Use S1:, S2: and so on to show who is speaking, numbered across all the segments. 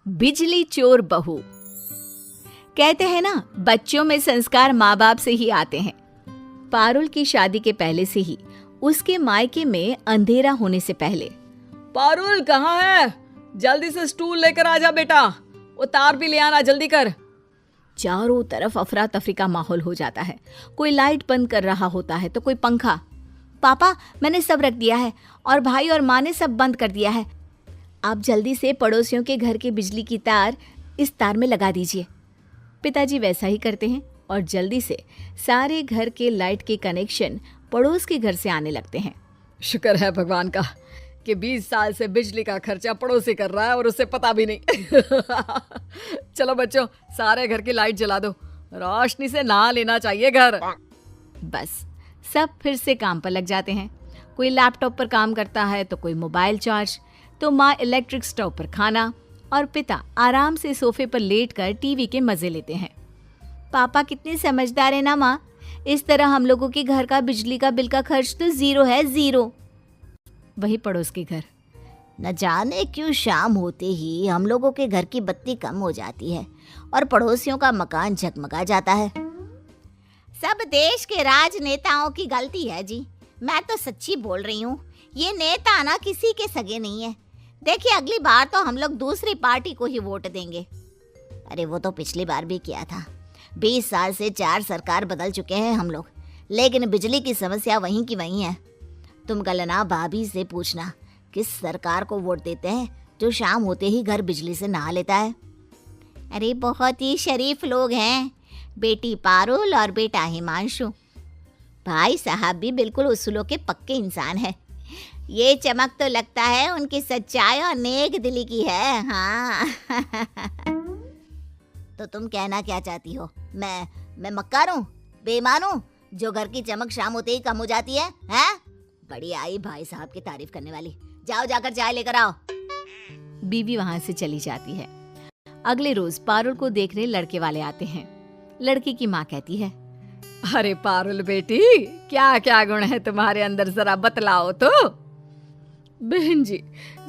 S1: बिजली चोर बहू। कहते हैं ना, बच्चों में संस्कार माँ बाप से ही आते हैं। पारुल की शादी के पहले से ही उसके मायके में अंधेरा होने से पहले,
S2: पारुल कहाँ है? जल्दी से स्टूल लेकर आ जा बेटा, वो तार भी ले आना, जल्दी कर।
S1: चारों तरफ अफरा तफरी का माहौल हो जाता है। कोई लाइट बंद कर रहा होता है तो कोई पंखा। पापा, मैंने सब रख दिया है और भाई और माँ ने सब बंद कर दिया है। आप जल्दी से पड़ोसियों के घर के बिजली की तार इस तार में लगा दीजिए। पिताजी वैसा ही करते हैं और जल्दी से सारे घर के लाइट के कनेक्शन पड़ोस के घर से आने लगते हैं।
S2: शुक्र है भगवान का कि 20 साल से बिजली का खर्चा पड़ोसी कर रहा है और उसे पता भी नहीं। चलो बच्चों, सारे घर की लाइट जला दो, रोशनी से नहा लेना चाहिए घर।
S1: बस सब फिर से काम पर लग जाते हैं। कोई लैपटॉप पर काम करता है तो कोई मोबाइल चार्ज, तो माँ इलेक्ट्रिक स्टोव पर खाना और पिता आराम से सोफे पर लेटकर टीवी के मजे लेते हैं। पापा कितने समझदार है ना माँ, इस तरह हम लोगों के घर का बिजली का बिल का खर्च तो 0 है, 0। वही पड़ोस के घर,
S3: न जाने क्यों शाम होते ही हम लोगों के घर की बत्ती कम हो जाती है और पड़ोसियों का मकान झगमगा जाता है। सब देश के राजनेताओं की गलती है जी, मैं तो सच्ची बोल रही हूँ। ये नेता ना किसी के सगे नहीं है। देखिए, अगली बार तो हम लोग दूसरी पार्टी को ही वोट देंगे। अरे वो तो पिछली बार भी किया था। 20 साल से 4 सरकार बदल चुके हैं हम लोग, लेकिन बिजली की समस्या वहीं की वहीं है। तुम गलना भाभी से पूछना किस सरकार को वोट देते हैं जो शाम होते ही घर बिजली से नहा लेता है। अरे बहुत ही शरीफ लोग हैं, बेटी पारुल और बेटा हिमांशु। भाई साहब भी बिल्कुल उसूलों के पक्के इंसान है। ये चमक तो लगता है उनकी सच्चाई और नेक दिली की है। हाँ। तो तुम कहना क्या चाहती हो? मैं मक्कार हूँ, बेईमान हूँ, जो घर की चमक शाम होते ही कम हो जाती है? हैं? बड़ी आई भाई साहब की तारीफ करने वाली। जाओ जाकर चाय लेकर आओ।
S1: बीवी वहां से चली जाती है। अगले रोज पारुल को देखने लड़के वाले आते हैं। लड़की की माँ कहती है,
S2: अरे पारुल बेटी, क्या क्या गुण है तुम्हारे अंदर, जरा बतलाओ तो। बहन जी,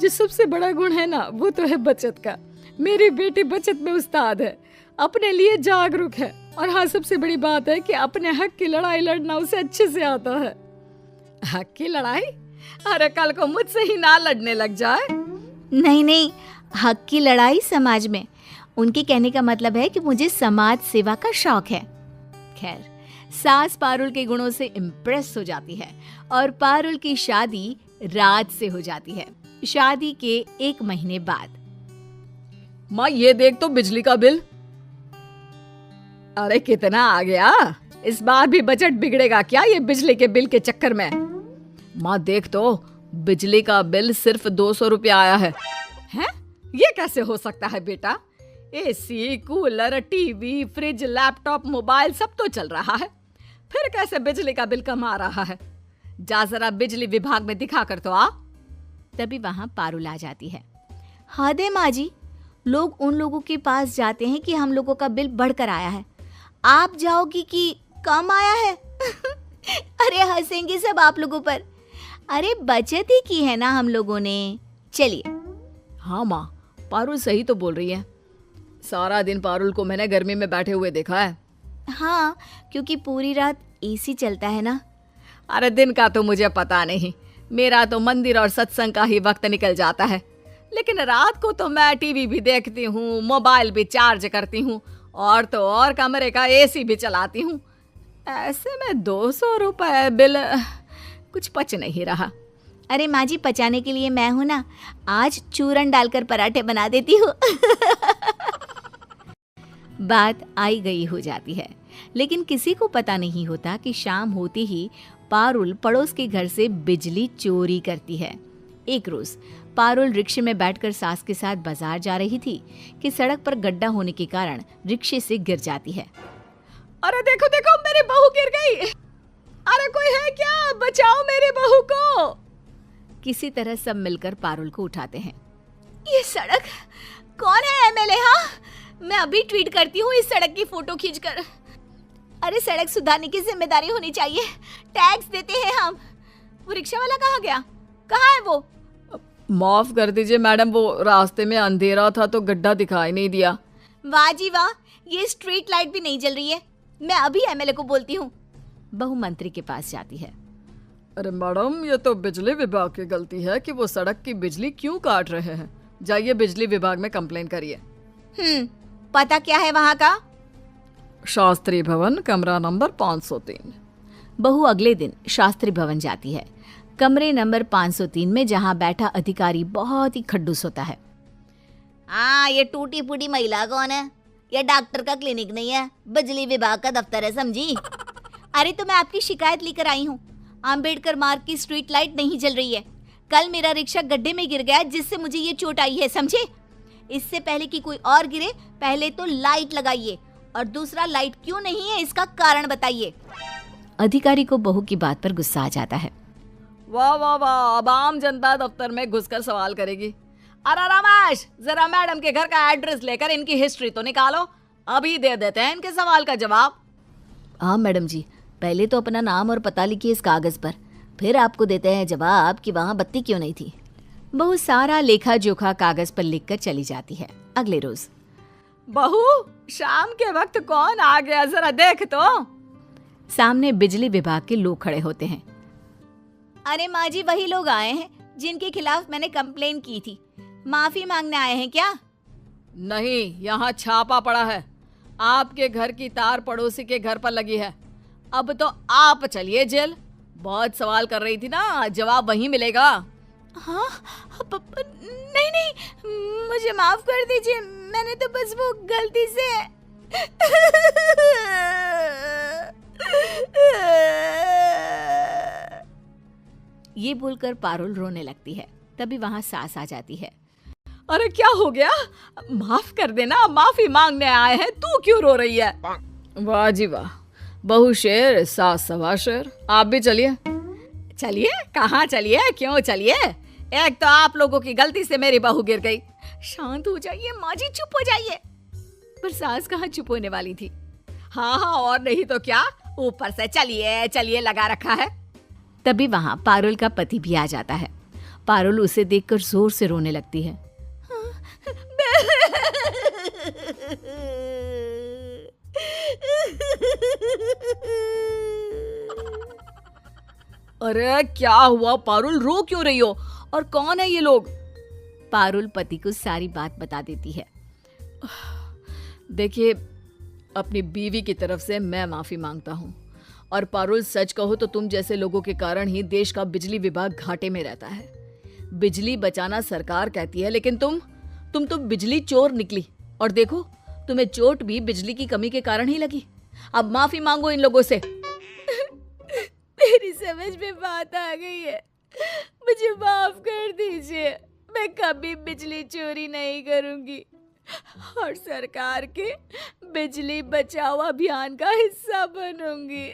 S2: जो सबसे बड़ा गुण है ना, वो तो है बचत का। मेरी बेटी बचत में उस्ताद है, अपने लिए जागरूक है, और हाँ, सबसे बड़ी बात है कि अपने हक की लड़ाई लड़ना उसे अच्छे से आता है। हक की लड़ाई? अरे कल को मुझसे ही ना लड़ने लग जाए।
S1: नहीं, हक की लड़ाई समाज में। उनके कहने का मतलब है कि मुझे समाज सेवा का शौक है। खैर, सास पारुल के गुणों से इम्प्रेस हो जाती है और पारुल की शादी राज से हो जाती है। शादी के 1 महीने बाद,
S2: माँ ये देख तो बिजली का बिल। अरे कितना आ गया? इस बार भी बजट बिगड़ेगा क्या ये बिजली के बिल के चक्कर में? माँ देख तो, बिजली का बिल सिर्फ 200 रुपया आया है। हैं? ये कैसे हो सकता है बेटा? AC, cooler, TV, fridge, laptop, mobile सब तो चल रहा है, फिर कैसे बिजली का बिल कम आ रहा है? जा जरा बिजली विभाग में दिखा कर तो आ।
S1: तभी वहां पारुल आ जाती है। हद है माँ जी, लोग उन लोगों के पास जाते हैं कि हम लोगों का बिल बढ़कर आया है, आप जाओगी कि कम आया है? अरे हंसेंगे सब आप लोगों पर। अरे बचत ही की है ना हम लोगों ने। चलिए।
S2: हाँ माँ, पारुल सही तो बोल रही है। सारा दिन पारुल को मैंने गर्मी में बैठे हुए देखा है।
S1: हाँ, क्योंकि पूरी रात एसी चलता है ना।
S2: अरे दिन का तो मुझे पता नहीं, मेरा तो मंदिर और सत्संग का ही वक्त निकल जाता है, लेकिन रात को तो मैं टीवी भी देखती हूँ, मोबाइल भी चार्ज करती हूँ, और तो और कमरे का एसी भी चलाती हूँ। ऐसे में 200 रुपए बिल कुछ पच नहीं रहा।
S1: अरे माँ जी, पचाने के लिए मैं हूँ ना, आज चूरन डालकर पराठे बना देती हूँ। बात आई गई हो जाती है, लेकिन किसी को पता नहीं होता कि शाम होते ही पारुल पड़ोस के घर से बिजली चोरी करती है। एक रोज पारुल रिक्शे में बैठकर सास के साथ बाजार जा रही थी कि सड़क पर गड्ढा होने के कारण रिक्शे से गिर जाती है।
S2: अरे देखो देखो, मेरी बहू गिर गई। अरे कोई है क्या? बचाओ मेरी बहू को।
S1: किसी तरह सब मिलकर पारुल को उठाते हैं। ये सड़क कौन है एमएलए? हाँ, मैं अभी ट्वीट करती हूँ इस सड़क की फोटो खींचकर। अरे सड़क सुधारने की जिम्मेदारी होनी चाहिए, टैक्स देते हैं हम। वो रिक्शा वाला कहाँ गया? कहाँ है वो?
S2: माफ कर दीजिए मैडम, वो रास्ते में अंधेरा था तो गड्ढा दिखाई नहीं दिया।
S1: वाह जी वाह, ये स्ट्रीट लाइट भी नहीं जल रही है। मैं अभी एमएलए को बोलती हूँ। बहू मंत्री के पास जाती है।
S2: अरे मैडम, ये तो बिजली विभाग की गलती है कि वो सड़क की बिजली क्यों काट रहे हैं। जाइए बिजली विभाग में कंप्लेन करिए।
S1: पता क्या है वहाँ का?
S2: शास्त्री भवन, कमरा नंबर 503।
S1: बहू अगले दिन शास्त्री भवन जाती है। कमरे नंबर 503 में जहाँ बैठा अधिकारी बहुत ही खड्डूस होता है।
S3: हाँ, ये टूटी फूटी महिला कौन है? ये डॉक्टर का क्लिनिक नहीं है, बिजली विभाग का दफ्तर है, समझी?
S1: अरे तो मैं आपकी शिकायत लेकर आई हूँ। अम्बेडकर मार्ग की स्ट्रीट लाइट नहीं जल रही है। कल मेरा रिक्शा गड्ढे में गिर गया जिससे मुझे ये चोट आई है, समझे? इससे पहले कि कोई और गिरे, पहले तो लाइट लगाइए, और दूसरा लाइट क्यों नहीं है इसका कारण बताइए। अधिकारी को बहू की बात पर गुस्सा आ जाता है।
S2: वाह वाह वाह, अब आम जनता दफ्तर में घुसकर सवाल करेगी। अरे रमेश, जरा मैडम के घर का एड्रेस लेकर इनकी हिस्ट्री तो निकालो, अभी दे देते हैं इनके सवाल का जवाब।
S1: हाँ मैडम जी, पहले तो अपना नाम और पता लिखिए इस कागज पर, फिर आपको देते हैं जवाब कि वहाँ बत्ती क्यों नहीं थी। बहू सारा लेखा जोखा कागज पर लिखकर चली जाती है। अगले रोज,
S2: बहू, शाम के वक्त कौन आ गया, जरा देख तो।
S1: सामने बिजली विभाग के लोग खड़े होते हैं। अरे माँ जी, वही लोग आए हैं जिनके खिलाफ मैंने कंप्लेन की थी। माफी मांगने आए हैं क्या?
S2: नहीं, यहाँ छापा पड़ा है। आपके घर की तार पड़ोसी के घर पर लगी है। अब तो आप चलिए जेल। बहुत सवाल कर रही थी ना, जवाब वहीं मिलेगा।
S1: हाँ, नहीं नहीं, मुझे माफ कर दीजिए, मैंने तो बस वो गलती से। ये बोलकर पारुल रोने लगती है। तभी वहां सास आ जाती है।
S2: अरे क्या हो गया? माफ कर देना, माफी मांगने आए हैं, तू क्यों रो रही है? वाह जी वाह, बहू शेर, सास सवा शेर। आप भी चलिए। चलिए? कहाँ चलिए, क्यों चलिए? एक तो आप लोगों की गलती से मेरी बहू गिर गई।
S1: शांत हो जाइए माँ जी, चुप हो जाइए। पर सास कहाँ चुप होने वाली थी।
S2: हाँ हाँ, और नहीं तो क्या, ऊपर से चलिए चलिए लगा रखा है।
S1: तभी वहां पारुल का पति भी आ जाता है। पारुल उसे देखकर जोर से रोने लगती है।
S2: अरे क्या हुआ पारुल, रो क्यों रही हो? और कौन है ये लोग?
S1: पारुल पति को सारी बात बता देती है।
S2: देखिए, अपनी बीवी की तरफ से मैं माफी मांगता हूँ। और पारुल, सच कहो तो तुम जैसे लोगों के कारण ही देश का बिजली विभाग घाटे में रहता है। बिजली बचाना सरकार कहती है, लेकिन तुम तो बिजली चोर निकली। और देखो, तुम्हें चोट भी बिजली की कमी के कारण ही लगी। अब माफी मांगो इन लोगों से।
S1: मेरी समझ में बात आ गई है, मुझे माफ कर दीजिए। मैं कभी बिजली चोरी नहीं करूंगी और सरकार के बिजली बचाओ अभियान का हिस्सा बनूंगी।